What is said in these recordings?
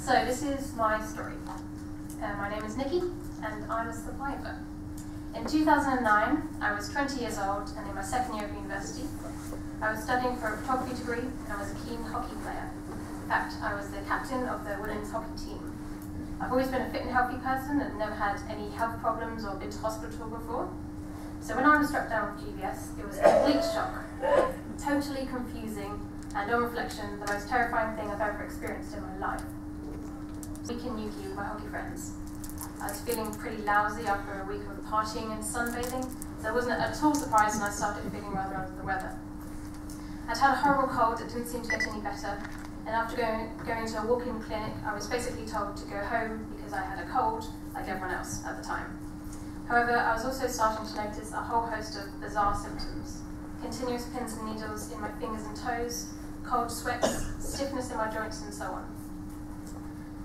So this is my story. My name is Nikki, and I'm a survivor. In 2009, I was 20 years old and in my second year of university. I was studying for a photography degree and I was a keen hockey player. In fact, I was the captain of the women's hockey team. I've always been a fit and healthy person and never had any health problems or been to hospital before. So when I was struck down with GBS, it was a complete shock, totally confusing, and on reflection, the most terrifying thing I've ever experienced in my life. Week in Newquay with my hockey friends. I was feeling pretty lousy after a week of partying and sunbathing, so I wasn't at all surprised when I started feeling rather under the weather. I'd had a horrible cold that didn't seem to get any better, and after going to a walk-in clinic, I was basically told to go home because I had a cold, like everyone else at the time. However, I was also starting to notice a whole host of bizarre symptoms. Continuous pins and needles in my fingers and toes, cold sweats, stiffness in my joints, and so on.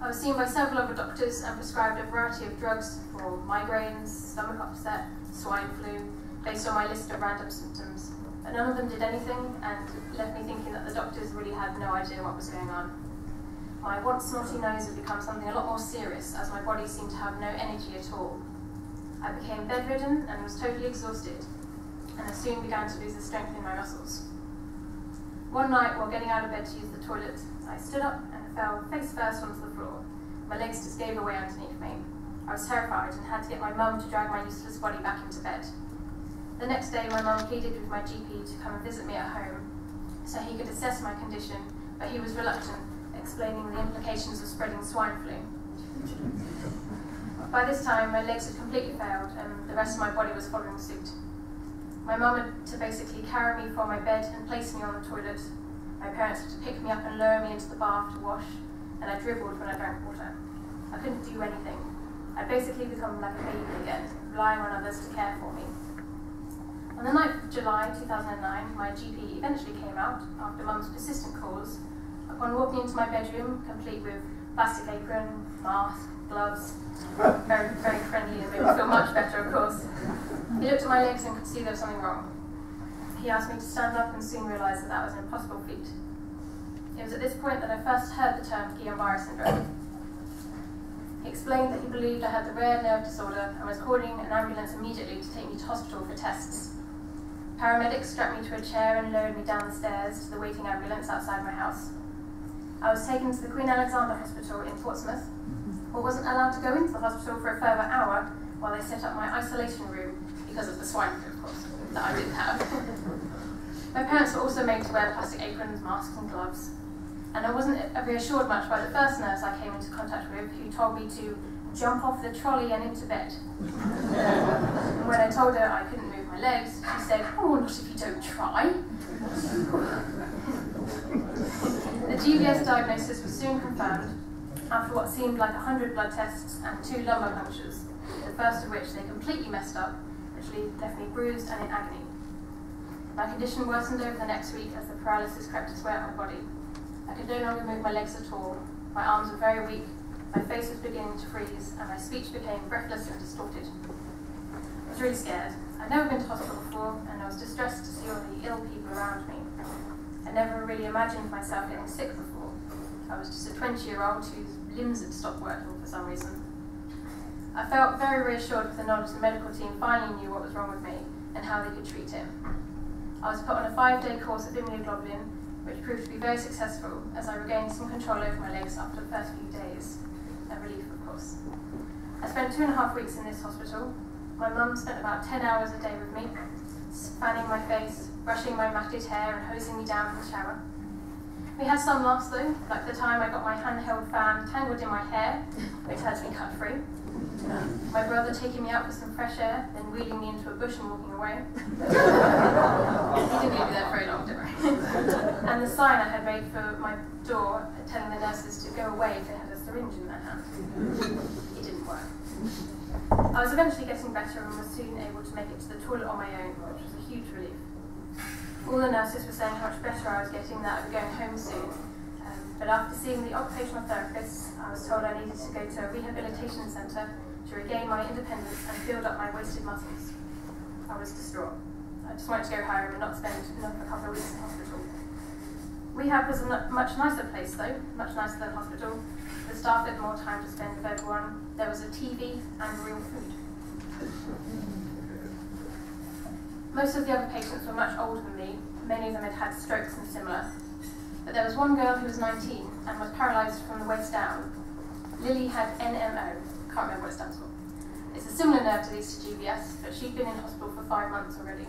I was seen by several other doctors and prescribed a variety of drugs for migraines, stomach upset, swine flu, based on my list of random symptoms. But none of them did anything and left me thinking that the doctors really had no idea what was going on. My once snotty nose had become something a lot more serious as my body seemed to have no energy at all. I became bedridden and was totally exhausted, and I soon began to lose the strength in my muscles. One night, while getting out of bed to use the toilet, I stood up and fell face first onto the floor. My legs just gave away underneath me. I was terrified and had to get my mum to drag my useless body back into bed. The next day, my mum pleaded with my GP to come and visit me at home so he could assess my condition, but he was reluctant, explaining the implications of spreading swine flu. By this time, my legs had completely failed and the rest of my body was following suit. My mum had to basically carry me from my bed and place me on the toilet. My parents had to pick me up and lower me into the bath to wash, and I dribbled when I drank water. I couldn't do anything. I'd basically become like a baby again, relying on others to care for me. On the 9th of July 2009, my GP eventually came out after Mum's persistent calls. Upon walking into my bedroom, complete with plastic apron, mask, gloves, very, very friendly and made me feel much better, of course. He looked at my legs and could see there was something wrong. He asked me to stand up and soon realised that was an impossible feat. It was at this point that I first heard the term Guillain-Barré syndrome. He explained that he believed I had the rare nerve disorder and was calling an ambulance immediately to take me to hospital for tests. Paramedics strapped me to a chair and lowered me down the stairs to the waiting ambulance outside my house. I was taken to the Queen Alexandra Hospital in Portsmouth, but wasn't allowed to go into the hospital for a further hour while they set up my isolation room because of the swine flu, of course, that I didn't have. My parents were also made to wear plastic aprons, masks and gloves. And I wasn't reassured much by the first nurse I came into contact with, who told me to jump off the trolley and into bed. And when I told her I couldn't move my legs, she said, "Oh, not if you don't try." The GBS diagnosis was soon confirmed after what seemed like 100 blood tests and 2 lumbar punctures, the first of which they completely messed up, which left me bruised and in agony. My condition worsened over the next week as the paralysis crept its way up my body. I could no longer move my legs at all, my arms were very weak, my face was beginning to freeze, and my speech became breathless and distorted. I was really scared. I'd never been to hospital before, and I was distressed to see all the ill people around me. I never really imagined myself getting sick before. I was just a 20-year-old whose limbs had stopped working for some reason. I felt very reassured with the knowledge the medical team finally knew what was wrong with me and how they could treat him. I was put on a 5-day course of immunoglobulin, which proved to be very successful as I regained some control over my legs after the first few days. A relief, of course. I spent 2.5 weeks in this hospital. My mum spent about 10 hours a day with me, fanning my face, brushing my matted hair and hosing me down in the shower. We had some laughs though, like the time I got my handheld fan tangled in my hair, which had to be cut free. My brother taking me out for some fresh air, then wheeling me into a bush and walking away. He didn't leave me there very long, don't worry. And the sign I had made for my door telling the nurses to go away if they had a syringe in their hand. It didn't work. I was eventually getting better and was soon able to make it to the toilet on my own, which was a huge relief. All the nurses were saying how much better I was getting, that I was going home soon. But after seeing the occupational therapist, I was told I needed to go to a rehabilitation centre to regain my independence and build up my wasted muscles. I was distraught. I just wanted to go home and not spend another couple of weeks in hospital. Rehab was a much nicer place though, much nicer than hospital. The staff had more time to spend with everyone. There was a TV and real food. Most of the other patients were much older than me. Many of them had had strokes and similar. But there was one girl who was 19 and was paralysed from the waist down. Lily had NMO, can't remember what it stands for. It's a similar nerve disease to GBS, but she'd been in hospital for 5 months already.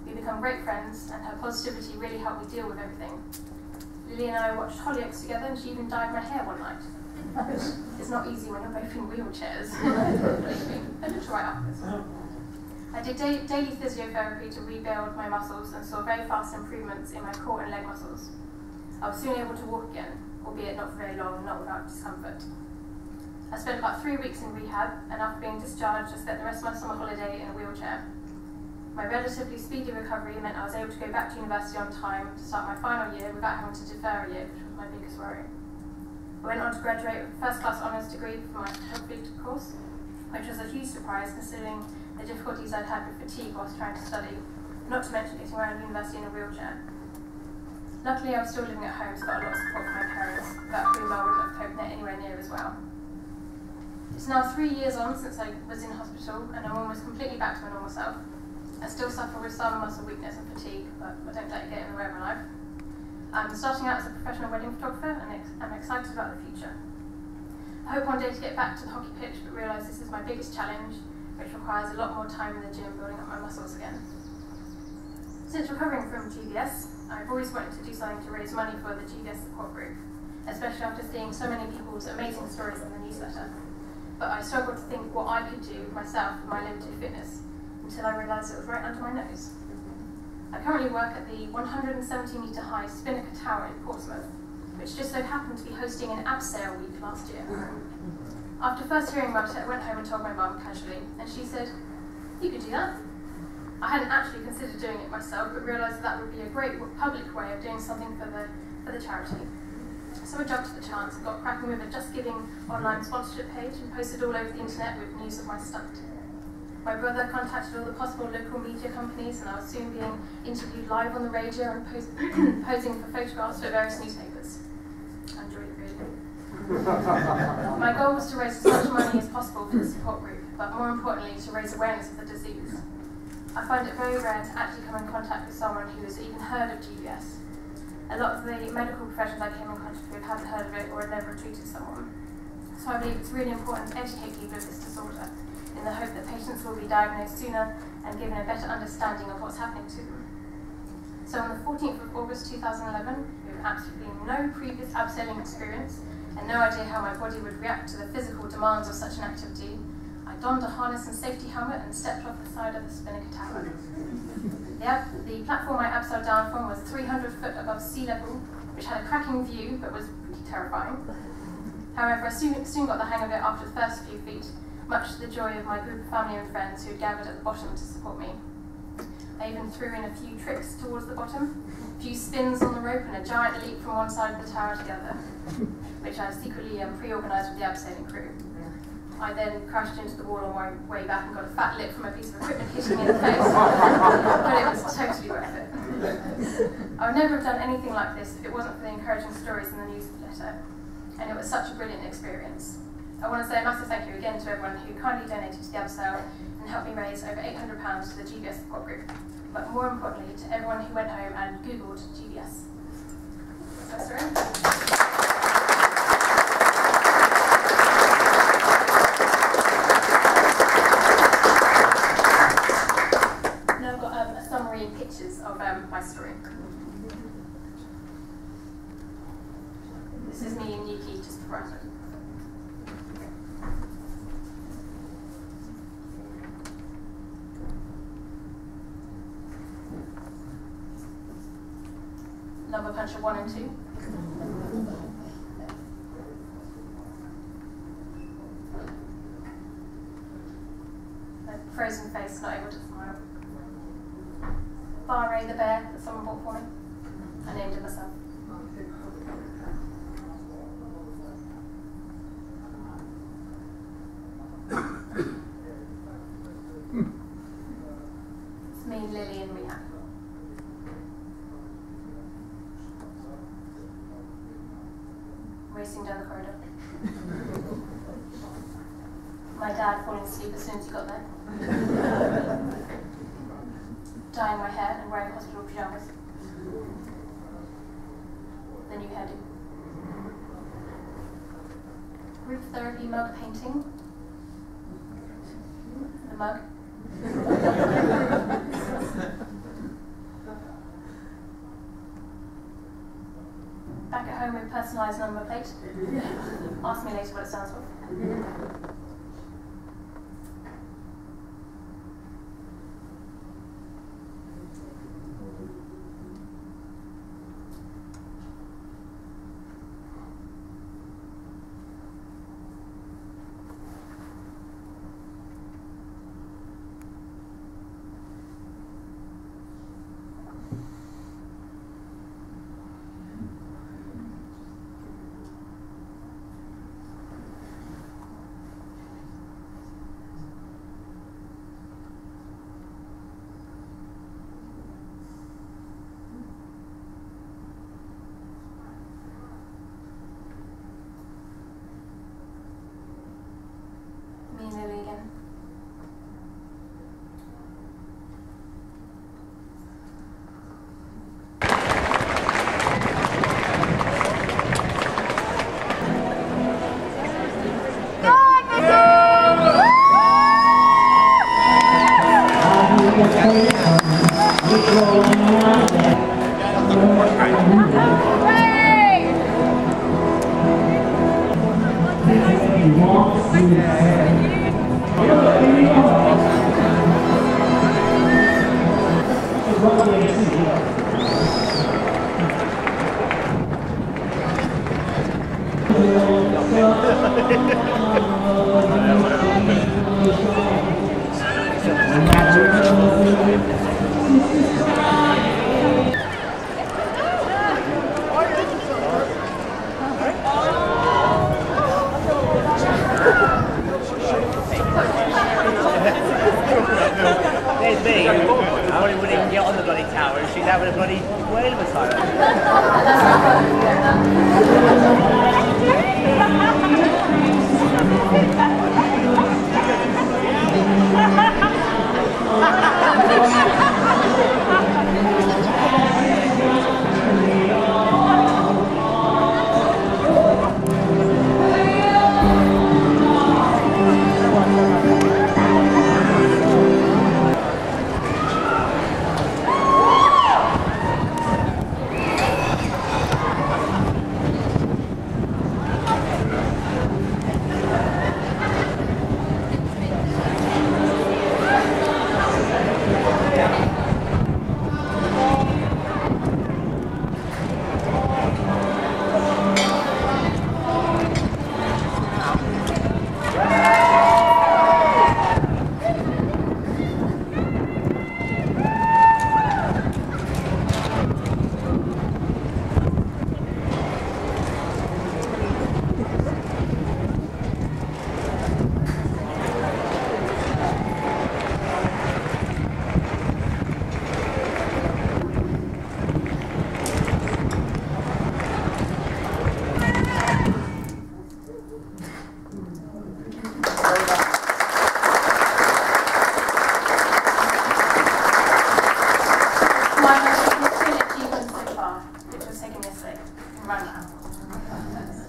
We became great friends, and her positivity really helped me deal with everything. Lily and I watched Hollyoaks together, and she even dyed my hair one night. It's not easy when you're both in wheelchairs. I did try out this. I did daily physiotherapy to rebuild my muscles and saw very fast improvements in my core and leg muscles. I was soon able to walk again, albeit not for very long, not without discomfort. I spent about 3 weeks in rehab, and after being discharged, I spent the rest of my summer holiday in a wheelchair. My relatively speedy recovery meant I was able to go back to university on time to start my final year without having to defer a year, which was my biggest worry. I went on to graduate with a first-class honours degree for my health course, which was a huge surprise considering the difficulties I'd had with fatigue whilst trying to study, not to mention getting around university in a wheelchair. Luckily, I was still living at home, so I got a lot of support from my parents, without whom I wouldn't have coped anywhere near as well. It's now 3 years on since I was in hospital, and I'm almost completely back to my normal self. I still suffer with some muscle weakness and fatigue, but I don't let it get in the way of my life. I'm starting out as a professional wedding photographer, and I'm excited about the future. I hope one day to get back to the hockey pitch, but realise this is my biggest challenge, which requires a lot more time in the gym building up my muscles again. Since recovering from GBS, I've always wanted to do something to raise money for the GBS Support Group, especially after seeing so many people's amazing stories in the newsletter. But I struggled to think what I could do myself with my limited fitness, until I realised it was right under my nose. I currently work at the 170-metre high Spinnaker Tower in Portsmouth, which just so happened to be hosting an abseil week last year. After first hearing about it, I went home and told my mum casually, and she said, "You could do that." I hadn't actually considered doing it myself, but realised that would be a great public way of doing something for the charity. So I jumped at the chance and got cracking with a Just Giving online sponsorship page and posted all over the internet with news of my stunt. My brother contacted all the possible local media companies, and I was soon being interviewed live on the radio and posing for photographs for various newspapers. I enjoyed it really. My goal was to raise as much money as possible for the support group, but more importantly, to raise awareness of the disease. I find it very rare to actually come in contact with someone who has even heard of GBS. A lot of the medical professions I came in contact with hadn't heard of it or had never treated someone. So I believe it's really important to educate people of this disorder, in the hope that patients will be diagnosed sooner and given a better understanding of what's happening to them. So on the 14th of August 2011, with absolutely no previous abseiling experience and no idea how my body would react to the physical demands of such an activity, I donned a harness and safety helmet and stepped off the side of the Spinnaker Tower. The platform I abseiled down from was 300 foot above sea level, which had a cracking view but was pretty terrifying. However, I soon got the hang of it after the first few feet, much to the joy of my group of family and friends who had gathered at the bottom to support me. I even threw in a few tricks towards the bottom, a few spins on the rope and a giant leap from one side of the tower to the other, which I secretly pre-organised with the abseiling crew. I then crashed into the wall on my way back and got a fat lip from a piece of equipment hitting me in the face, but it was totally worth it. I would never have done anything like this if it wasn't for the encouraging stories in the newsletter, and it was such a brilliant experience. I want to say a massive thank you again to everyone who kindly donated to the abseil and helped me raise over £800 to the GBS Support Group, but more importantly to everyone who went home and Googled GBS. That's right. Pictures of my story. This is me in Newquay just before I started. Number puncher 1 and 2. A frozen face, not able to smile. Barre the bear that someone bought for me. I named it myself. It's me, Lily, and rehab. racing down the corridor. My dad falling asleep as soon as he got there. Dyeing my hair and wearing hospital pyjamas. The new hairdo. Group therapy mug painting. The mug. Back at home with personalised number plate. Ask me later what it stands for. Me and Lily again. There's me. I probably wouldn't even get on the bloody tower if she's having a bloody whale beside her. My most significant achievement so far, which was taken yesterday, from Randall.